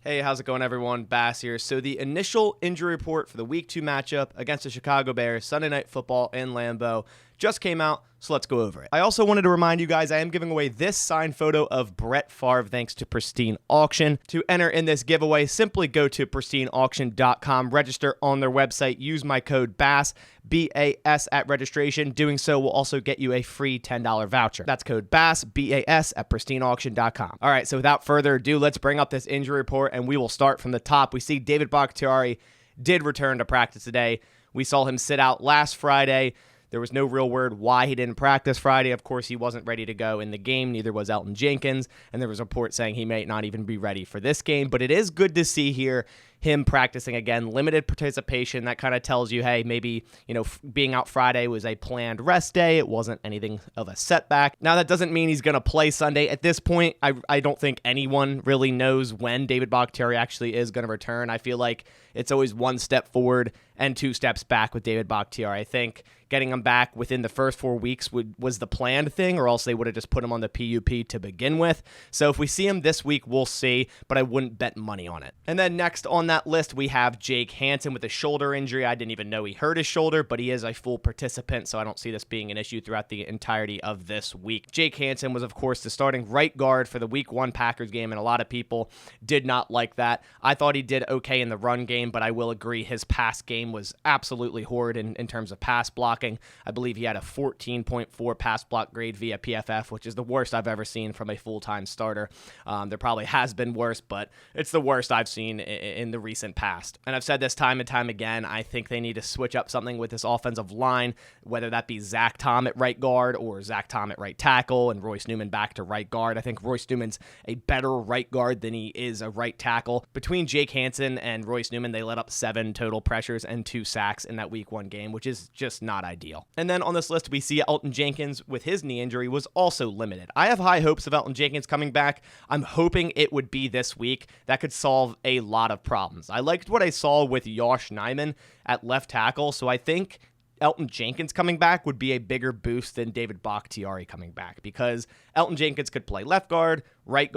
Hey, how's it going, everyone? Bass here. So the initial injury report for the Week 2 matchup against the Chicago Bears, Sunday Night Football in Lambeau, just came out, so let's go over it. I also wanted to remind you guys I am giving away this signed photo of Brett Favre thanks to Pristine Auction. To enter in this giveaway, simply go to pristineauction.com, register on their website, use my code BASS, B-A-S at registration. Doing so will also get you a free $10 voucher. That's code BASS, B-A-S at pristineauction.com. All right, so without further ado, let's bring up this injury report, and we will start from the top. We see David Bakhtiari did return to practice today. We saw him sit out last Friday. There was no real word why he didn't practice Friday. Of course, he wasn't ready to go in the game. Neither was Elton Jenkins. And there was a report saying he may not even be ready for this game. But it is good to see here him practicing again. Limited participation. That kind of tells you, hey, maybe, being out Friday was a planned rest day. It wasn't anything of a setback. Now, that doesn't mean he's going to play Sunday. At this point, I don't think anyone really knows when David Bakhtiari actually is going to return. I feel like it's always one step forward and two steps back with David Bakhtiari. I think getting him back within the first 4 weeks was the planned thing, or else they would have just put him on the PUP to begin with. So if we see him this week, we'll see, but I wouldn't bet money on it. And then next on that list, we have Jake Hansen with a shoulder injury. I didn't even know he hurt his shoulder, but he is a full participant, so I don't see this being an issue throughout the entirety of this week. Jake Hansen was, of course, the starting right guard for the Week 1 Packers game, and a lot of people did not like that. I thought he did okay in the run game, but I will agree his pass game was absolutely horrid in terms of pass blocking. I believe he had a 14.4 pass block grade via PFF, which is the worst I've ever seen from a full-time starter. There probably has been worse, but it's the worst I've seen in the recent past. And I've said this time and time again, I think they need to switch up something with this offensive line, whether that be Zach Tom at right guard or Zach Tom at right tackle and Royce Newman back to right guard. I think Royce Newman's a better right guard than he is a right tackle. Between Jake Hansen and Royce Newman, they let up 7 total pressures and 2 sacks in that Week 1 game, which is just not ideal. And then on this list, we see Elton Jenkins with his knee injury was also limited. I have high hopes of Elton Jenkins coming back. I'm hoping it would be this week. That could solve a lot of problems. I liked what I saw with Yosh Nijman at left tackle, so I think Elton Jenkins coming back would be a bigger boost than David Bakhtiari coming back, because Elton Jenkins could play left guard, right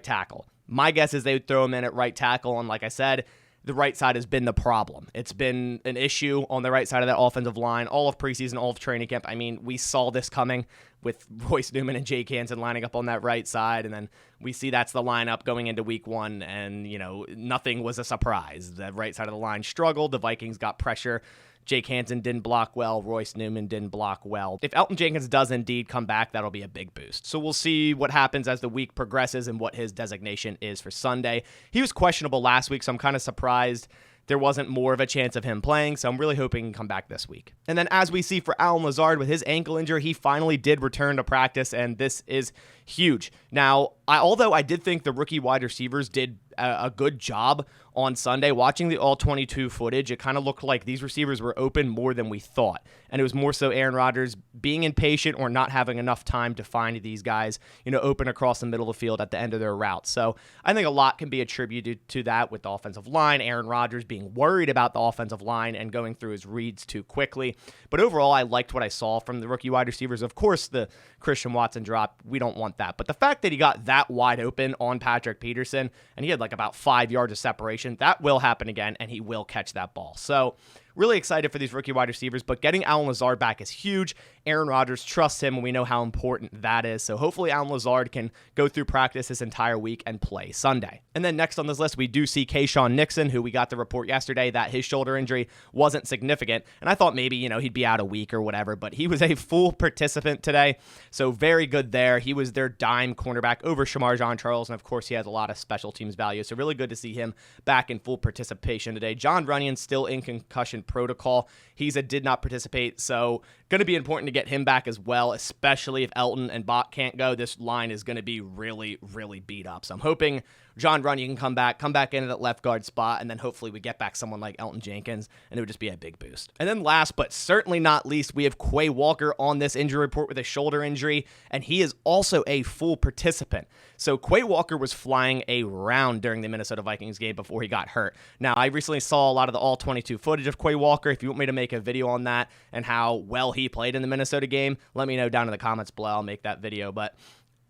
tackle. My guess is they would throw him in at right tackle, and like I said, the right side has been the problem. It's been an issue on the right side of that offensive line all of preseason, all of training camp. I mean, we saw this coming with Royce Newman and Jake Hansen lining up on that right side, and then we see that's the lineup going into Week 1, and, nothing was a surprise. The right side of the line struggled. The Vikings got pressure. Jake Hansen didn't block well. Royce Newman didn't block well. If Elton Jenkins does indeed come back, that'll be a big boost. So we'll see what happens as the week progresses and what his designation is for Sunday. He was questionable last week, so I'm kind of surprised there wasn't more of a chance of him playing, so I'm really hoping he can come back this week. And then as we see for Lazard with his ankle injury, he finally did return to practice, and this is huge. Now, although I did think the rookie wide receivers did a good job on Sunday, watching the all-22 footage, it kind of looked like these receivers were open more than we thought. And it was more so Aaron Rodgers being impatient or not having enough time to find these guys, open across the middle of the field at the end of their route. So I think a lot can be attributed to that with the offensive line, Aaron Rodgers being worried about the offensive line and going through his reads too quickly. But overall, I liked what I saw from the rookie wide receivers. Of course, the Christian Watson drop, we don't want that. But the fact that he got that wide open on Patrick Peterson, and he had like about 5 yards of separation, that will happen again, and he will catch that ball. So really excited for these rookie wide receivers, but getting Lazard back is huge. Aaron Rodgers trusts him, and we know how important that is. So hopefully Lazard can go through practice this entire week and play Sunday. And then next on this list, we do see Kayshawn Nixon, who we got the report yesterday that his shoulder injury wasn't significant. And I thought maybe, he'd be out a week or whatever, but he was a full participant today. So very good there. He was their dime cornerback over Shamar Jean-Charles, and of course he has a lot of special teams value. So really good to see him back in full participation today. John Runyan still in concussion protocol. He's did not participate, so going to be important to get him back as well, especially if Elton and Bach can't go. This line is going to be really, really beat up. So I'm hoping John Runyan can come back into that left guard spot, and then hopefully we get back someone like Elton Jenkins, and it would just be a big boost. And then last but certainly not least, we have Quay Walker on this injury report with a shoulder injury, and he is also a full participant. So Quay Walker was flying around during the Minnesota Vikings game before he got hurt. Now, I recently saw a lot of the all-22 footage of Quay Walker. If you want me to make a video on that and how well he played in the Minnesota game, let me know down in the comments below. I'll make that video, but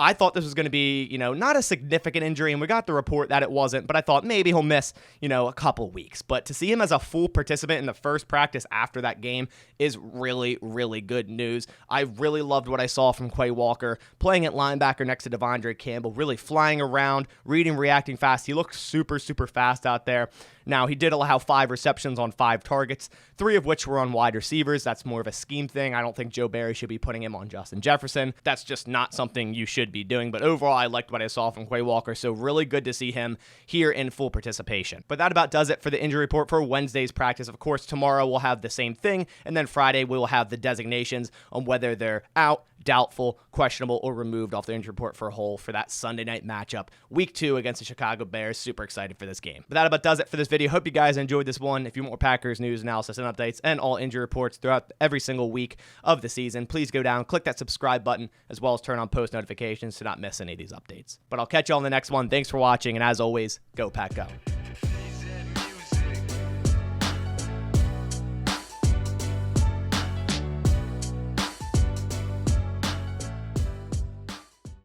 I thought this was going to be, not a significant injury, and we got the report that it wasn't, but I thought maybe he'll miss, a couple weeks. But to see him as a full participant in the first practice after that game is really, really good news. I really loved what I saw from Quay Walker, playing at linebacker next to Devondre Campbell, really flying around, reading, reacting fast. He looked super, super fast out there. Now, he did allow 5 receptions on 5 targets, 3 of which were on wide receivers. That's more of a scheme thing. I don't think Joe Barry should be putting him on Justin Jefferson. That's just not something you should be doing. But overall, I liked what I saw from Quay Walker, so really good to see him here in full participation. But that about does it for the injury report for Wednesday's practice. Of course, tomorrow we'll have the same thing, and then Friday we will have the designations on whether they're out, doubtful, questionable, or removed off the injury report for a whole for that Sunday night matchup, week 2 against the Chicago Bears. Super excited for this game. But that about does it for this video. Hope you guys enjoyed this one. If you want more Packers news, analysis, and updates, and all injury reports throughout every single week of the season, please go down, click that subscribe button, as well as turn on post notifications to not miss any of these updates. But I'll catch you on the next one. Thanks for watching, and as always, go Pack Go.